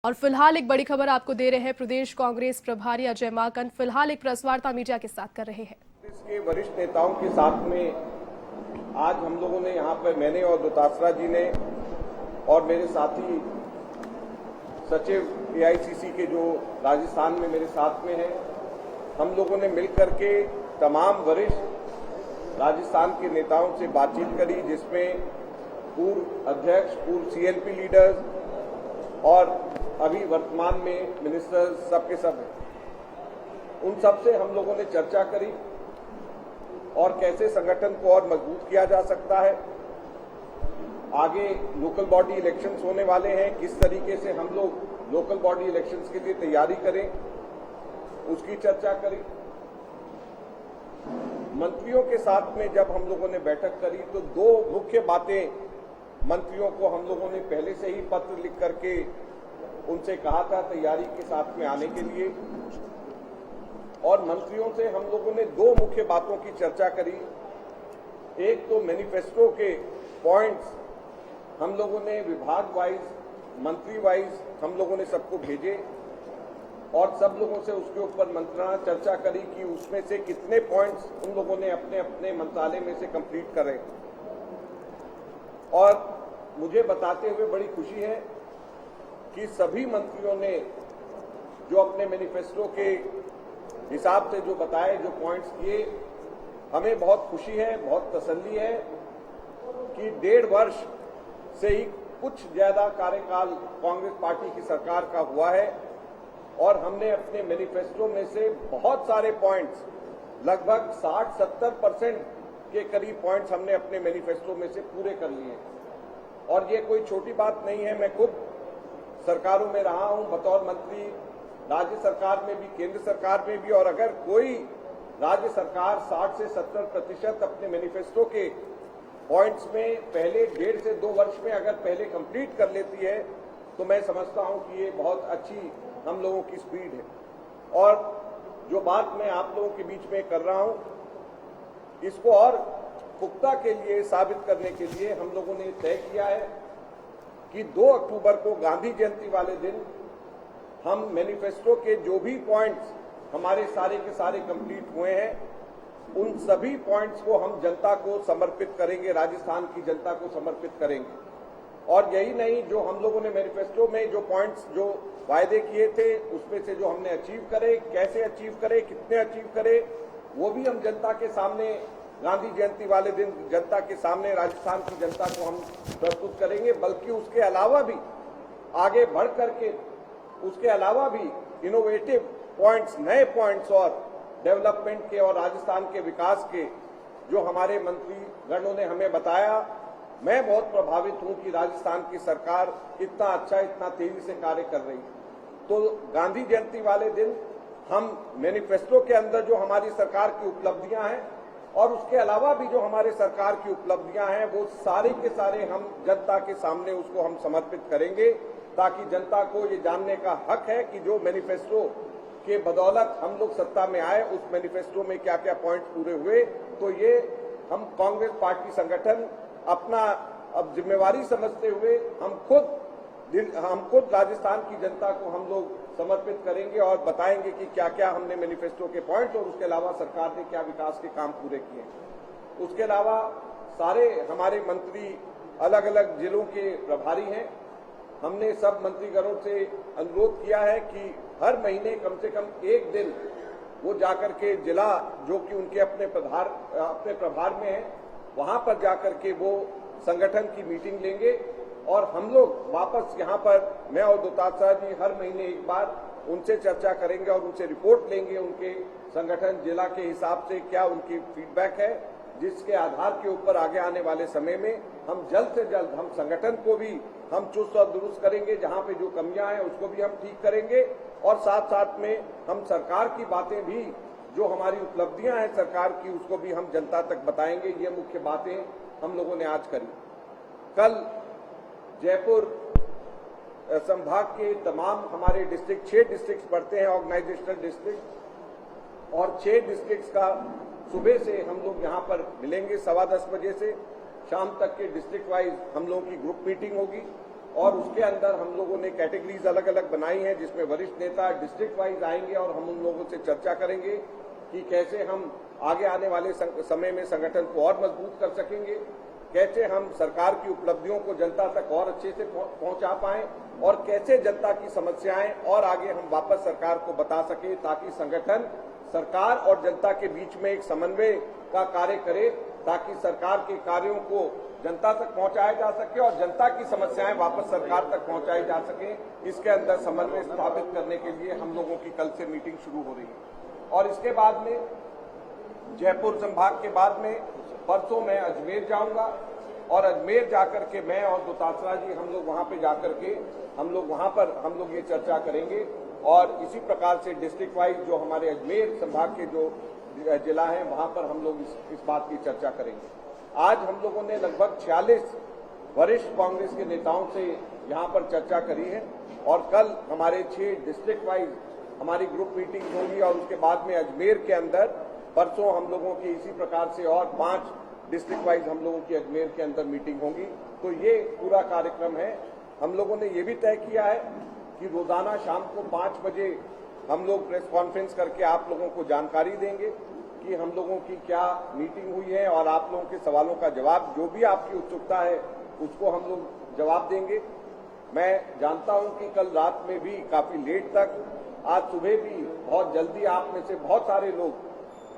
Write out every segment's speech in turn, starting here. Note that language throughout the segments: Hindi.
और फिलहाल एक बड़ी खबर आपको दे रहे हैं, प्रदेश कांग्रेस प्रभारी अजय माकन फिलहाल एक प्रेस वार्ता मीडिया के साथ कर रहे हैं। इसके वरिष्ठ नेताओं के साथ में आज हम लोगों ने यहाँ पर, मैंने और दोतासरा जी ने और मेरे साथी सचिव एआईसीसी के जो राजस्थान में मेरे साथ में हैं, हम लोगों ने मिलकर के तमाम वरिष्ठ राजस्थान के नेताओं से बातचीत करी, जिसमें पूर्व अध्यक्ष, पूर्व सीएलपी लीडर्स और अभी वर्तमान में मिनिस्टर्स सबके सब हैं। उन सब से हम लोगों ने चर्चा करी और कैसे संगठन को और मजबूत किया जा सकता है। आगे लोकल बॉडी इलेक्शंस होने वाले हैं, किस तरीके से हम लोग लोकल बॉडी इलेक्शंस के लिए तैयारी करें, उसकी चर्चा करी। मंत्रियों के साथ में जब हम लोगों ने बैठक करी तो दो मुख्य बातें मंत्रियों को हम लोगों ने पहले से ही पत्र लिख करके उनसे कहा था तैयारी के साथ में आने के लिए, और मंत्रियों से हम लोगों ने दो मुख्य बातों की चर्चा करी। एक तो मैनिफेस्टो के पॉइंट्स हम लोगों ने विभाग वाइज, मंत्री वाइज हम लोगों ने सबको भेजे और सब लोगों से उसके ऊपर मंत्रणा चर्चा करी कि उसमें से कितने पॉइंट्स उन लोगों ने अपने अपने मंत्रालय में से कंप्लीट करें। और मुझे बताते हुए बड़ी खुशी है कि सभी मंत्रियों ने जो अपने मैनिफेस्टो के हिसाब से जो बताए, जो पॉइंट्स किए, हमें बहुत खुशी है, बहुत तसल्ली है कि 1.5 वर्ष से ही कुछ ज्यादा कार्यकाल कांग्रेस पार्टी की सरकार का हुआ है और हमने अपने मैनिफेस्टो में से बहुत सारे पॉइंट्स, लगभग 60-70% के करीब पॉइंट्स हमने अपने मैनिफेस्टो में से पूरे कर लिए। और ये कोई छोटी बात नहीं है। मैं खुद सरकारों में रहा हूं बतौर मंत्री, राज्य सरकार में भी, केंद्र सरकार में भी, और अगर कोई राज्य सरकार 60 से 70% अपने मैनिफेस्टो के पॉइंट्स में पहले 1.5 से 2 वर्ष में अगर पहले कंप्लीट कर लेती है तो मैं समझता हूं कि ये बहुत अच्छी हम लोगों की स्पीड है। और जो बात मैं आप लोगों के बीच में कर रहा हूं, इसको और पुख्ता के लिए साबित करने के लिए हम लोगों ने तय किया है कि 2 अक्टूबर को गांधी जयंती वाले दिन हम मैनिफेस्टो के जो भी पॉइंट्स हमारे सारे के सारे कंप्लीट हुए हैं, उन सभी पॉइंट्स को हम जनता को समर्पित करेंगे, राजस्थान की जनता को समर्पित करेंगे। और यही नहीं, जो हम लोगों ने मैनिफेस्टो में जो पॉइंट्स, जो वायदे किए थे, उसमें से जो हमने अचीव करे, कैसे अचीव करे, कितने अचीव करे, वो भी हम जनता के सामने गांधी जयंती वाले दिन जनता के सामने, राजस्थान की जनता को हम प्रस्तुत करेंगे। बल्कि उसके अलावा भी आगे बढ़ करके, उसके अलावा भी इनोवेटिव पॉइंट्स, नए पॉइंट्स और डेवलपमेंट के और राजस्थान के विकास के जो हमारे मंत्री गणों ने हमें बताया, मैं बहुत प्रभावित हूं कि राजस्थान की सरकार इतना अच्छा, इतना तेजी से कार्य कर रही है। तो गांधी जयंती वाले दिन हम मैनिफेस्टो के अंदर जो हमारी सरकार की उपलब्धियां हैं और उसके अलावा भी जो हमारे सरकार की उपलब्धियां हैं, वो सारे के सारे हम जनता के सामने उसको हम समर्पित करेंगे, ताकि जनता को ये जानने का हक है कि जो मैनिफेस्टो के बदौलत हम लोग सत्ता में आए, उस मैनिफेस्टो में क्या क्या पॉइंट पूरे हुए। तो ये हम कांग्रेस पार्टी संगठन अपना अब जिम्मेवारी समझते हुए हम खुद राजस्थान की जनता को हम लोग समर्पित करेंगे और बताएंगे कि क्या क्या हमने मैनिफेस्टो के पॉइंट्स और उसके अलावा सरकार ने क्या विकास के काम पूरे किए। उसके अलावा सारे हमारे मंत्री अलग अलग जिलों के प्रभारी हैं। हमने सब मंत्रीगणों से अनुरोध किया है कि हर महीने कम से कम एक दिन वो जाकर के जिला जो कि उनके अपने प्रभार में है, वहां पर जाकर के वो संगठन की मीटिंग लेंगे और हम लोग वापस यहाँ पर, मैं और दोतासरा जी हर महीने एक बार उनसे चर्चा करेंगे और उनसे रिपोर्ट लेंगे, उनके संगठन जिला के हिसाब से क्या उनकी फीडबैक है, जिसके आधार के ऊपर आगे आने वाले समय में हम जल्द से जल्द हम संगठन को भी हम चुस्त और दुरुस्त करेंगे, जहां पे जो कमियां हैं उसको भी हम ठीक करेंगे और साथ साथ में हम सरकार की बातें भी, जो हमारी उपलब्धियां हैं सरकार की, उसको भी हम जनता तक बताएंगे। ये मुख्य बातें हम लोगों ने आज करी। कल जयपुर संभाग के तमाम हमारे डिस्ट्रिक्ट, 6 डिस्ट्रिक्ट पड़ते हैं ऑर्गेनाइजेशनल डिस्ट्रिक्ट, और 6 डिस्ट्रिक्ट्स का सुबह से हम लोग यहाँ पर मिलेंगे 10:15 बजे से शाम तक के डिस्ट्रिक्ट वाइज हम लोगों की ग्रुप मीटिंग होगी और उसके अंदर हम लोगों ने कैटेगरीज अलग अलग बनाई हैं, जिसमें वरिष्ठ नेता डिस्ट्रिक्ट वाइज आएंगे और हम उन लोगों से चर्चा करेंगे कि कैसे हम आगे आने वाले समय में संगठन को और मजबूत कर सकेंगे, कैसे हम सरकार की उपलब्धियों को जनता तक और अच्छे से पहुंचा पाएं और कैसे जनता की समस्याएं और आगे हम वापस सरकार को बता सके, ताकि संगठन सरकार और जनता के बीच में एक समन्वय का कार्य करे, ताकि सरकार के कार्यों को जनता तक पहुंचाया जा सके और जनता की समस्याएं वापस सरकार तक पहुंचाई जा सके। इसके अंदर समन्वय स्थापित करने के लिए हम लोगों की कल से मीटिंग शुरू हो रही है। और इसके बाद में जयपुर संभाग के बाद में परसों मैं अजमेर जाऊंगा और अजमेर जाकर के मैं और दुतात्रा जी हम लोग वहां पे जाकर के हम लोग ये चर्चा करेंगे और इसी प्रकार से डिस्ट्रिक्ट वाइज जो हमारे अजमेर संभाग के जो जिला है वहां पर हम लोग इस बात की चर्चा करेंगे। आज हम लोगों ने लगभग 46 वरिष्ठ कांग्रेस के नेताओं से यहां पर चर्चा करी है और कल हमारे 6 डिस्ट्रिक्ट वाइज हमारी ग्रुप मीटिंग होगी और उसके बाद में अजमेर के अंदर परसों हम लोगों की इसी प्रकार से और 5 डिस्ट्रिक्ट वाइज हम लोगों की अजमेर के अंदर मीटिंग होगी। तो ये पूरा कार्यक्रम है। हम लोगों ने ये भी तय किया है कि रोजाना शाम को 5 बजे हम लोग प्रेस कॉन्फ्रेंस करके आप लोगों को जानकारी देंगे कि हम लोगों की क्या मीटिंग हुई है और आप लोगों के सवालों का जवाब, जो भी आपकी उत्सुकता है उसको हम लोग जवाब देंगे। मैं जानता हूं कि कल रात में भी काफी लेट तक, आज सुबह भी बहुत जल्दी आप में से बहुत सारे लोग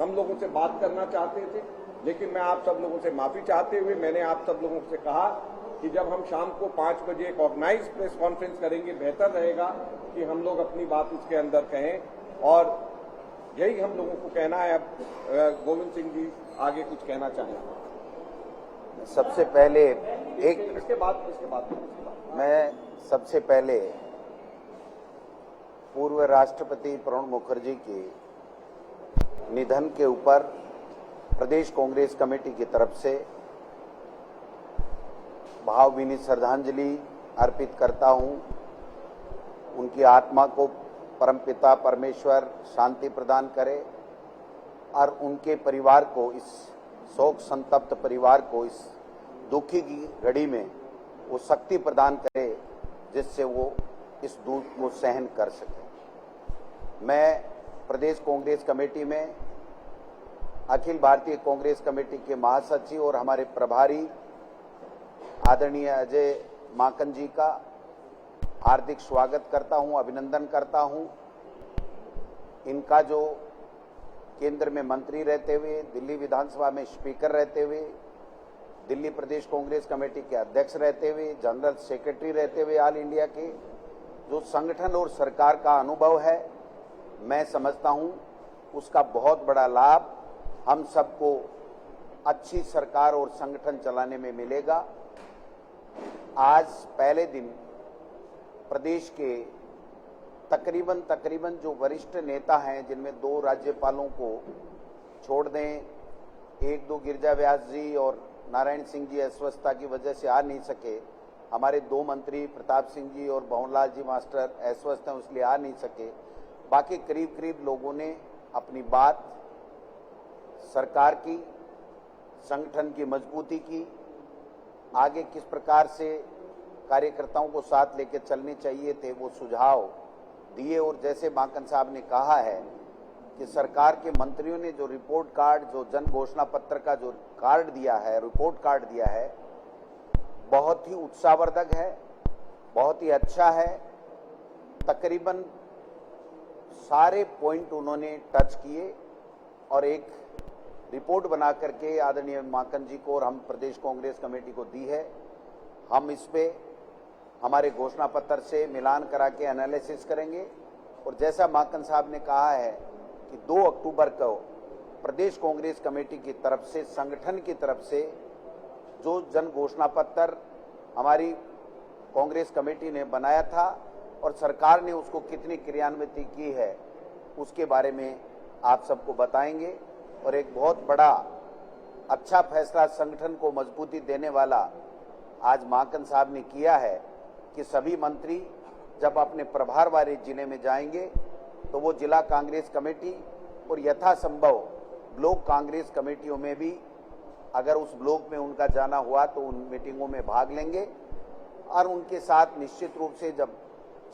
हम लोगों से बात करना चाहते थे, लेकिन मैं आप सब लोगों से माफी चाहते हुए मैंने आप सब लोगों से कहा कि जब हम शाम को 5 बजे एक ऑर्गेनाइज प्रेस कॉन्फ्रेंस करेंगे, बेहतर रहेगा कि हम लोग अपनी बात उसके अंदर कहें और यही हम लोगों को कहना है। अब गोविंद सिंह जी आगे कुछ कहना चाहें। सबसे पहले इसके बाद मैं सबसे पहले पूर्व राष्ट्रपति प्रणब मुखर्जी के निधन के ऊपर प्रदेश कांग्रेस कमेटी की तरफ से भावभीनी श्रद्धांजलि अर्पित करता हूं। उनकी आत्मा को परमपिता परमेश्वर शांति प्रदान करे और उनके परिवार को, इस शोक संतप्त परिवार को इस दुखी की घड़ी में वो शक्ति प्रदान करे जिससे वो इस दुख को सहन कर सके। मैं प्रदेश कांग्रेस कमेटी में अखिल भारतीय कांग्रेस कमेटी के महासचिव और हमारे प्रभारी आदरणीय अजय माकन जी का हार्दिक स्वागत करता हूं, अभिनंदन करता हूं। इनका जो केंद्र में मंत्री रहते हुए, दिल्ली विधानसभा में स्पीकर रहते हुए, दिल्ली प्रदेश कांग्रेस कमेटी के अध्यक्ष रहते हुए, जनरल सेक्रेटरी रहते हुए ऑल इंडिया के जो संगठन और सरकार का अनुभव है, मैं समझता हूं उसका बहुत बड़ा लाभ हम सबको अच्छी सरकार और संगठन चलाने में मिलेगा। आज पहले दिन प्रदेश के तकरीबन जो वरिष्ठ नेता हैं, जिनमें 2 राज्यपालों को छोड़ दें, 1-2 गिरिजा व्यास जी और नारायण सिंह जी अस्वस्थता की वजह से आ नहीं सके, हमारे 2 मंत्री प्रताप सिंह जी और भवनलाल जी मास्टर अस्वस्थ हैं इसलिए आ नहीं सके, बाकी करीब लोगों ने अपनी बात सरकार की, संगठन की मजबूती की, आगे किस प्रकार से कार्यकर्ताओं को साथ लेकर चलने चाहिए थे वो सुझाव दिए। और जैसे माकन साहब ने कहा है कि सरकार के मंत्रियों ने जो रिपोर्ट कार्ड, जो जन घोषणा पत्र का जो कार्ड दिया है, रिपोर्ट कार्ड दिया है, बहुत ही उत्साहवर्धक है, बहुत ही अच्छा है। तकरीबन सारे पॉइंट उन्होंने टच किए और एक रिपोर्ट बना करके आदरणीय माकन जी को और हम प्रदेश कांग्रेस कमेटी को दी है। हम इस पे हमारे घोषणा पत्र से मिलान करा के एनालिसिस करेंगे और जैसा माकन साहब ने कहा है कि 2 अक्टूबर को प्रदेश कांग्रेस कमेटी की तरफ से, संगठन की तरफ से जो जन घोषणा पत्र हमारी कांग्रेस कमेटी ने बनाया था और सरकार ने उसको कितनी क्रियान्वित की है उसके बारे में आप सबको बताएंगे। और एक बहुत बड़ा अच्छा फैसला संगठन को मजबूती देने वाला आज माकन साहब ने किया है कि सभी मंत्री जब अपने प्रभार वाले जिले में जाएंगे तो वो जिला कांग्रेस कमेटी और यथासंभव ब्लॉक कांग्रेस कमेटियों में भी अगर उस ब्लॉक में उनका जाना हुआ तो उन मीटिंगों में भाग लेंगे और उनके साथ निश्चित रूप से जब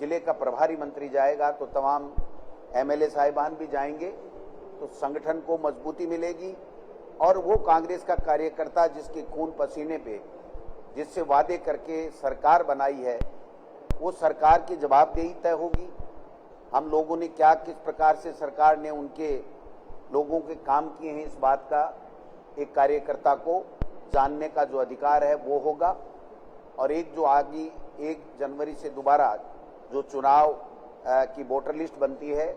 जिले का प्रभारी मंत्री जाएगा तो तमाम एमएलए साहिबान भी जाएंगे, तो संगठन को मजबूती मिलेगी और वो कांग्रेस का कार्यकर्ता जिसके खून पसीने पे जिससे वादे करके सरकार बनाई है, वो सरकार की जवाबदेही तय होगी। हम लोगों ने क्या किस प्रकार से सरकार ने उनके लोगों के काम किए हैं, इस बात का एक कार्यकर्ता को जानने का जो अधिकार है वो होगा। और एक जो आगे 1 जनवरी से दोबारा जो चुनाव की वोटर लिस्ट बनती है,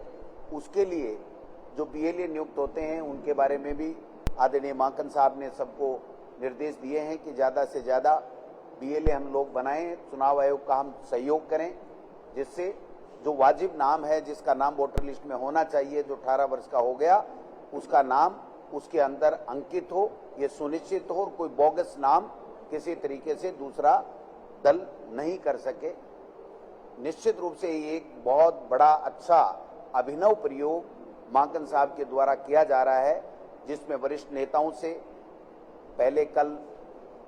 उसके लिए जो बीएलए नियुक्त होते हैं उनके बारे में भी आदरणीय माकन साहब ने सबको निर्देश दिए हैं कि ज़्यादा से ज़्यादा बीएलए हम लोग बनाएं, चुनाव आयोग का हम सहयोग करें, जिससे जो वाजिब नाम है, जिसका नाम वोटर लिस्ट में होना चाहिए, जो 18 वर्ष का हो गया, उसका नाम उसके अंदर अंकित हो, ये सुनिश्चित हो और कोई बोगस नाम किसी तरीके से दूसरा दल नहीं कर सके। निश्चित रूप से ये एक बहुत बड़ा अच्छा अभिनव प्रयोग माकन साहब के द्वारा किया जा रहा है, जिसमें वरिष्ठ नेताओं से पहले कल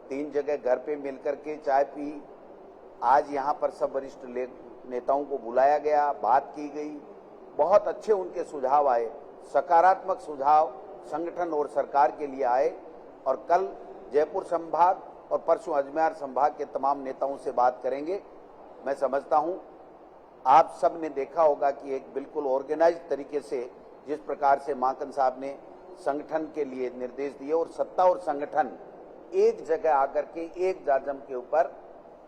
3 जगह घर पे मिलकर के चाय पी, आज यहाँ पर सब वरिष्ठ नेताओं को बुलाया गया, बात की गई, बहुत अच्छे उनके सुझाव आए, सकारात्मक सुझाव संगठन और सरकार के लिए आए। और कल जयपुर संभाग और परसों अजमेर संभाग के तमाम नेताओं से बात करेंगे। मैं समझता हूं आप सब ने देखा होगा कि एक बिल्कुल ऑर्गेनाइज्ड तरीके से जिस प्रकार से माकन साहब ने संगठन के लिए निर्देश दिए और सत्ता और संगठन एक जगह आकर के एक जाजम के ऊपर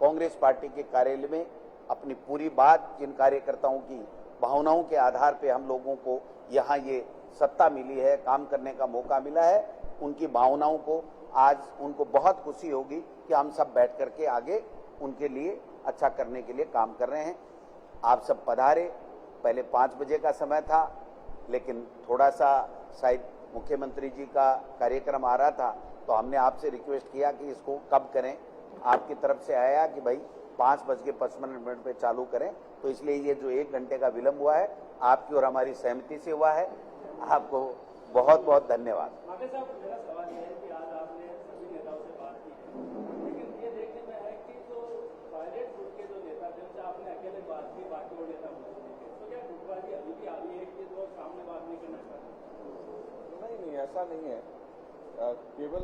कांग्रेस पार्टी के कार्यालय में अपनी पूरी बात, जिन कार्यकर्ताओं की भावनाओं के आधार पे हम लोगों को यहाँ ये सत्ता मिली है, काम करने का मौका मिला है, उनकी भावनाओं को आज उनको बहुत खुशी होगी कि हम सब बैठ करके आगे उनके लिए अच्छा करने के लिए काम कर रहे हैं। आप सब पधारे। पहले 5 बजे का समय था, लेकिन थोड़ा सा शायद मुख्यमंत्री जी का कार्यक्रम आ रहा था, तो हमने आपसे रिक्वेस्ट किया कि इसको कब करें। आपकी तरफ से आया कि भाई 5:55 पे चालू करें, तो इसलिए ये जो 1 घंटे का विलंब हुआ है आपकी और हमारी सहमति से हुआ है। आपको बहुत बहुत धन्यवाद। माकन साहब, मेरा सवाल यह है कि आज आपने सभी नेताओं से बात की है, लेकिन ये देखने में है कि जो पायलट ग्रुप के जो नेता थे उनसे आपने अकेले बात की, बाकी और नेता बोलते थे, तो क्या गुटबाजी अभी भी आ रही है कि वो सामने बात नहीं करना चाहते? नहीं, ऐसा नहीं है। केवल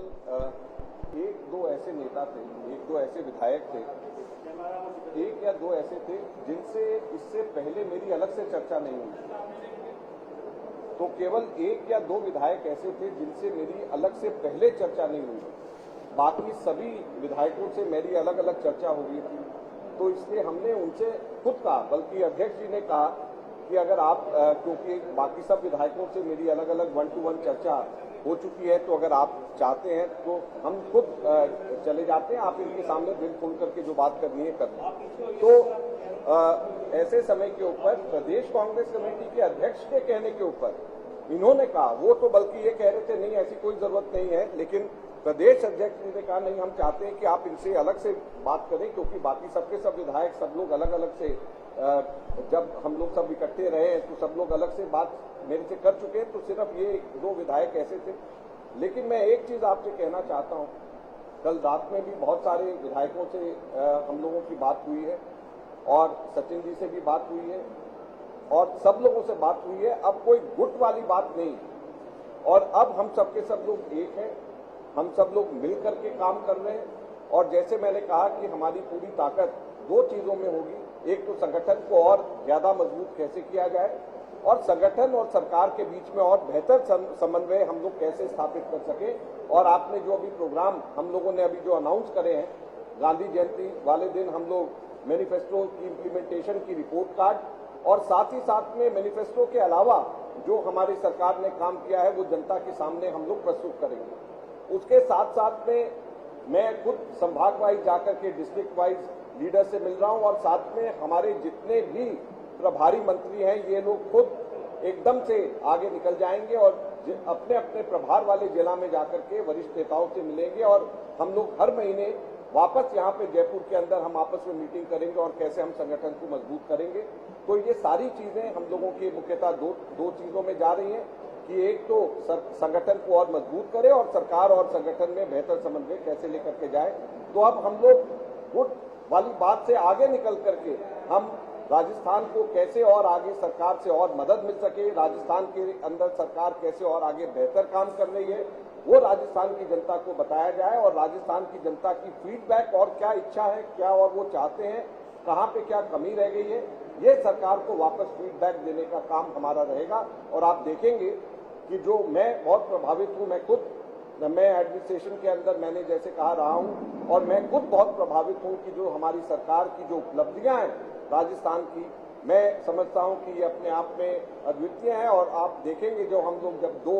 1-2 ऐसे नेता थे, 1-2 ऐसे विधायक थे, 1 या 2 ऐसे थे जिनसे इससे पहले मेरी अलग से चर्चा नहीं हुई। तो केवल 1 या 2 विधायक ऐसे थे जिनसे मेरी अलग से पहले चर्चा नहीं हुई, बाकी सभी विधायकों से मेरी अलग अलग चर्चा हो गई थी। तो इसलिए हमने उनसे खुद कहा, बल्कि अध्यक्ष जी ने कहा कि अगर आप क्योंकि बाकी सब विधायकों से मेरी अलग अलग 1-to-1 चर्चा हो चुकी है, तो अगर आप चाहते हैं तो हम खुद चले जाते हैं, आप इनके सामने दिल खोल करके जो बात करनी है कर लें। तो ऐसे समय के ऊपर प्रदेश कांग्रेस कमेटी के अध्यक्ष के कहने के ऊपर इन्होंने कहा, वो तो बल्कि ये कह रहे थे नहीं ऐसी कोई जरूरत नहीं है, लेकिन प्रदेश अध्यक्ष ने कहा नहीं, हम चाहते हैं कि आप इनसे अलग से बात करें, क्योंकि बाकी सबके सब विधायक सब लोग अलग अलग से जब हम लोग सब इकट्ठे रहे हैं तो सब लोग अलग से बात मेरे से कर चुके हैं, तो सिर्फ ये 2 विधायक ऐसे थे। लेकिन मैं एक चीज आपसे कहना चाहता हूं, कल रात में भी बहुत सारे विधायकों से हम लोगों की बात हुई है और सचिन जी से भी बात हुई है और सब लोगों से बात हुई है। अब कोई गुट वाली बात नहीं, और अब हम सबके सब लोग एक हैं, हम सब लोग मिल करके काम कर रहे हैं। और जैसे मैंने कहा कि हमारी पूरी ताकत 2 चीजों में होगी, एक तो संगठन को और ज्यादा मजबूत कैसे किया जाए, और संगठन और सरकार के बीच में और बेहतर समन्वय हम लोग कैसे स्थापित कर सके। और आपने जो अभी प्रोग्राम हम लोगों ने अभी जो अनाउंस करे हैं, गांधी जयंती वाले दिन हम लोग मैनिफेस्टो की इम्प्लीमेंटेशन की रिपोर्ट कार्ड, और साथ ही साथ में मैनिफेस्टो के अलावा जो हमारी सरकार ने काम किया है वो जनता के सामने हम लोग प्रस्तुत करेंगे। उसके साथ साथ में मैं खुद संभाग वाइज जाकर के डिस्ट्रिक्ट वाइज लीडर से मिल रहा हूं, और साथ में हमारे जितने भी प्रभारी मंत्री हैं ये लोग खुद एकदम से आगे निकल जाएंगे और अपने अपने प्रभार वाले जिला में जाकर के वरिष्ठ नेताओं से मिलेंगे, और हम लोग हर महीने वापस यहाँ पे जयपुर के अंदर हम आपस में मीटिंग करेंगे और कैसे हम संगठन को मजबूत करेंगे। तो ये सारी चीजें हम लोगों की मुख्यतः दो चीजों में जा रही हैं कि एक तो संगठन को और मजबूत करे और सरकार और संगठन में बेहतर समन्वय कैसे लेकर के जाए। तो अब हम लोग गुट वाली बात से आगे निकल करके हम राजस्थान को कैसे और आगे सरकार से और मदद मिल सके, राजस्थान के अंदर सरकार कैसे और आगे बेहतर काम कर रही है, वो राजस्थान की जनता को बताया जाए और राजस्थान की जनता की फीडबैक और क्या इच्छा है, क्या और वो चाहते हैं, कहां पे क्या कमी रह गई है, ये सरकार को वापस फीडबैक देने का काम हमारा रहेगा। और आप देखेंगे कि जो मैं बहुत प्रभावित हूं, मैं एडमिनिस्ट्रेशन के अंदर मैंने जैसे कहा रहा हूं और मैं खुद बहुत प्रभावित हूं कि जो हमारी सरकार की जो उपलब्धियां हैं राजस्थान की, मैं समझता हूं कि ये अपने आप में अद्वितीय है। और आप देखेंगे जो हम लोग जब 2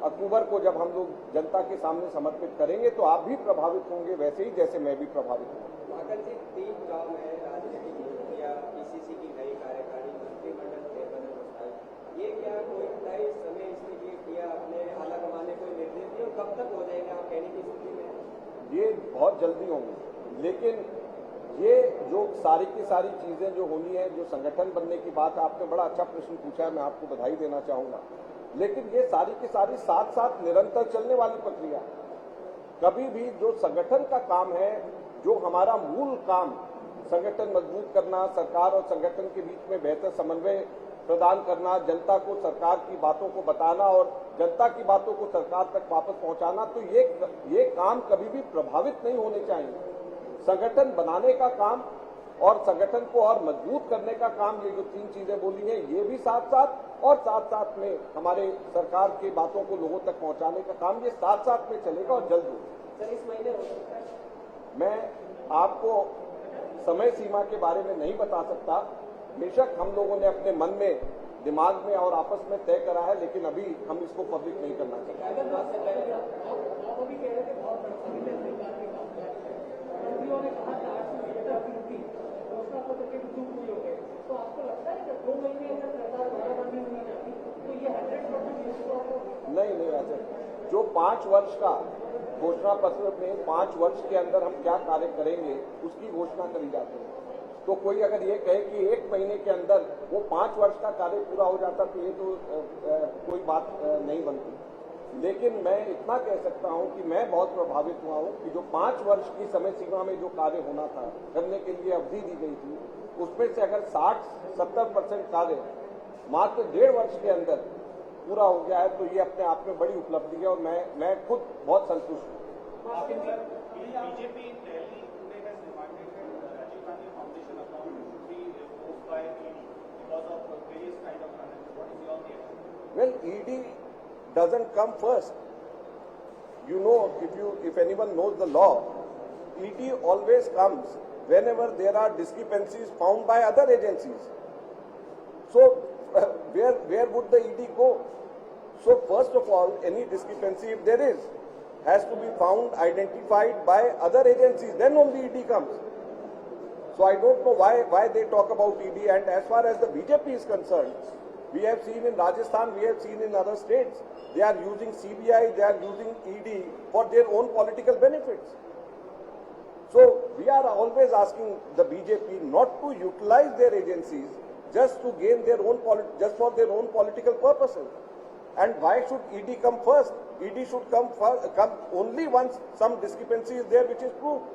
अक्टूबर को जब हम लोग जनता के सामने समर्पित करेंगे तो आप भी प्रभावित होंगे वैसे ही जैसे मैं भी प्रभावित हूँ। महाकाल जी, 3 गांव में राजनीतिक नियुक्तियां, पीसीसी की नई कार्यकारिणी, मंत्रिमंडल फेरबदल होता है, ये क्या कोई तय समय इसके लिए किया आपने, आला कमाने कोई निर्देश दिए और कब तक हो जाएंगे आप कहने की स्थिति में? ये बहुत जल्दी होंगे, लेकिन ये जो सारी की सारी चीजें जो होनी है, जो संगठन बनने की बात है, आपने बड़ा अच्छा प्रश्न पूछा है, मैं आपको बधाई देना चाहूंगा। लेकिन ये सारी की सारी साथ साथ निरंतर चलने वाली प्रक्रिया, कभी भी जो संगठन का काम है, जो हमारा मूल काम संगठन मजबूत करना, सरकार और संगठन के बीच में बेहतर समन्वय प्रदान करना, जनता को सरकार की बातों को बताना और जनता की बातों को सरकार तक वापस पहुंचाना, तो ये काम कभी भी प्रभावित नहीं होने चाहिए। संगठन बनाने का काम और संगठन को और मजबूत करने का काम, ये जो 3 चीजें बोली हैं, ये भी साथ साथ और साथ साथ में हमारे सरकार की बातों को लोगों तक पहुंचाने का काम, ये साथ साथ में चलेगा और जल्द होगा। सर, इस महीने हो सकता है? मैं आपको समय सीमा के बारे में नहीं बता सकता। बेशक हम लोगों ने अपने मन में, दिमाग में और आपस में तय करा है, लेकिन अभी हम इसको पब्लिक नहीं करना चाहते। नहीं ऐसे जो 5 वर्ष का घोषणा पत्र में 5 वर्ष के अंदर हम क्या कार्य करेंगे उसकी घोषणा करी जाती है। तो कोई अगर ये कहे कि 1 महीने के अंदर वो 5 वर्ष का कार्य पूरा हो जाता तो ये तो कोई बात नहीं बनती। लेकिन मैं इतना कह सकता हूं कि मैं बहुत प्रभावित हुआ हूं कि जो 5 वर्ष की समय सीमा में जो कार्य होना था, करने के लिए अवधि दी गई थी, उसमें से अगर 60-70% कार्य मात्र 1.5 वर्ष के अंदर पूरा हो गया है, तो ये अपने आप में बड़ी उपलब्धि है और मैं खुद बहुत संतुष्ट हूँ। BJP Delhi Pune has demanded that Rajiv Gandhi Foundation account should be removed by ED because of various kind of transactions. What is your take? Well, ED doesn't come first. You know, if anyone knows the law, ED always comes whenever there are discrepancies found by other agencies. So where would the ED go? So first of all, any discrepancy, if there is, has to be found, identified by other agencies, then only ED comes. So I don't know why they talk about ED. And as far as the BJP is concerned, we have seen in Rajasthan, we have seen in other states, they are using CBI, they are using ED for their own political benefits. So we are always asking the BJP not to utilize their agencies just to gain their own just for their own political purposes. And why should ED come first? ED should come only once some discrepancy is there which is proved.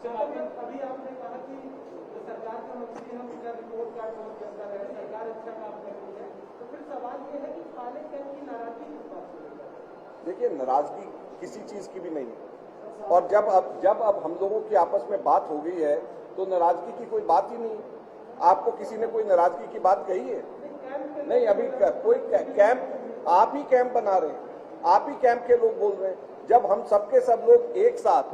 अभी आपने कहा कि सरकार का मंत्री हम इनका रिपोर्ट कार्ड बहुत चलता रहे, सरकार अच्छा काम कर रही है, तो फिर सवाल ये है कि काले कैंप की नाराजगी किस बात से? देखिए, नाराजगी किसी चीज की भी नहीं है और जब अब हम लोगों की आपस में बात हो गई है तो नाराजगी की कोई बात ही नहीं। आपको किसी ने कोई नाराजगी की बात कही है? नहीं, अभी कोई कैंप, आप ही कैंप बना रहे हैं, आप ही कैंप के लोग बोल रहे हैं। जब हम सबके सब लोग एक साथ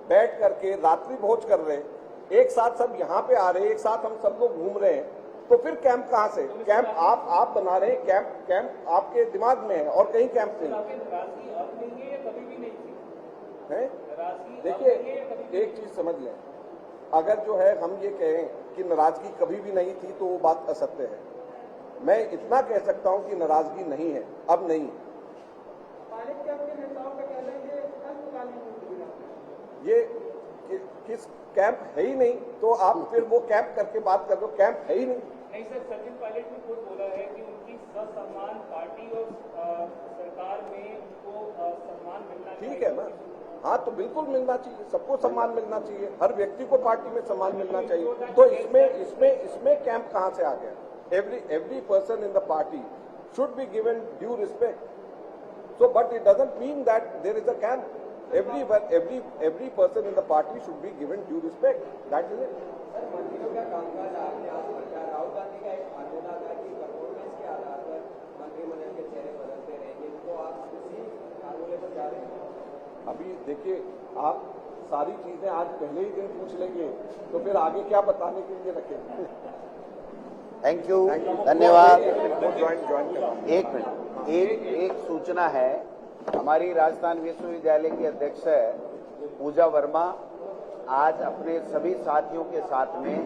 बैठ करके रात्रि भोज कर रहे हैं, एक साथ सब यहाँ पे आ रहे हैं, एक साथ हम सब लोग घूम रहे हैं, तो फिर कैंप कहाँ से? कैंप आप बना रहे हैं, कैंप आपके दिमाग में है और कहीं कैंप नहीं है। देखिए, एक चीज समझ लें, अगर जो है हम ये कहें कि नाराजगी कभी भी नहीं थी तो वो बात असत्य है। मैं इतना कह सकता हूं कि नाराजगी नहीं है, अब नहीं है। ये किस कैंप है ही नहीं, तो आप फिर वो कैंप करके बात कर दो, कैंप है ही नहीं सर, सचिन पायलट ने खुद बोला है कि उनकी ससम्मान पार्टी और सरकार में उनको सम्मान मिलना ठीक है ना। हाँ तो बिल्कुल मिलना चाहिए, सबको सम्मान मिलना चाहिए, हर व्यक्ति को पार्टी में सम्मान मिलना चाहिए। तो इसमें कैंप कहां से आ गया? Every person in the party should be given due respect. So, but it doesn't mean that there is a camp. Every person in the party should be given due respect. That is it. Sir, मंत्रियों का कामकाज आपने आज पढ़ा। राहुल गांधी का एक मान्यता था कि परफॉर्मेंस के आधार पर मंत्रिमंडल के चेहरे बदलते रहेंगे, तो आप उसी फार्मूले पर जा रहे हैं? अभी देखिए, आप सारी चीजें आज पहले ही दिन पूछ लेंगे तो फिर आगे क्या बताने के लिए रखेंगे? थैंक यू, धन्यवाद। ज्वाइन एक मिनट, एक सूचना है। हमारी राजस्थान विश्वविद्यालय की अध्यक्ष पूजा वर्मा आज अपने सभी साथियों के साथ में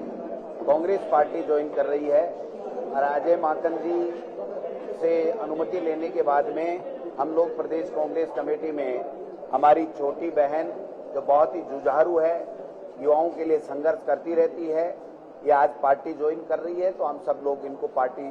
कांग्रेस पार्टी ज्वाइन कर रही है और अजय माकन जी से अनुमति लेने के बाद में हम लोग प्रदेश कांग्रेस कमेटी में हमारी छोटी बहन जो बहुत ही जुझारू है, युवाओं के लिए संघर्ष करती रहती है, ये आज पार्टी ज्वाइन कर रही है, तो हम सब लोग इनको पार्टी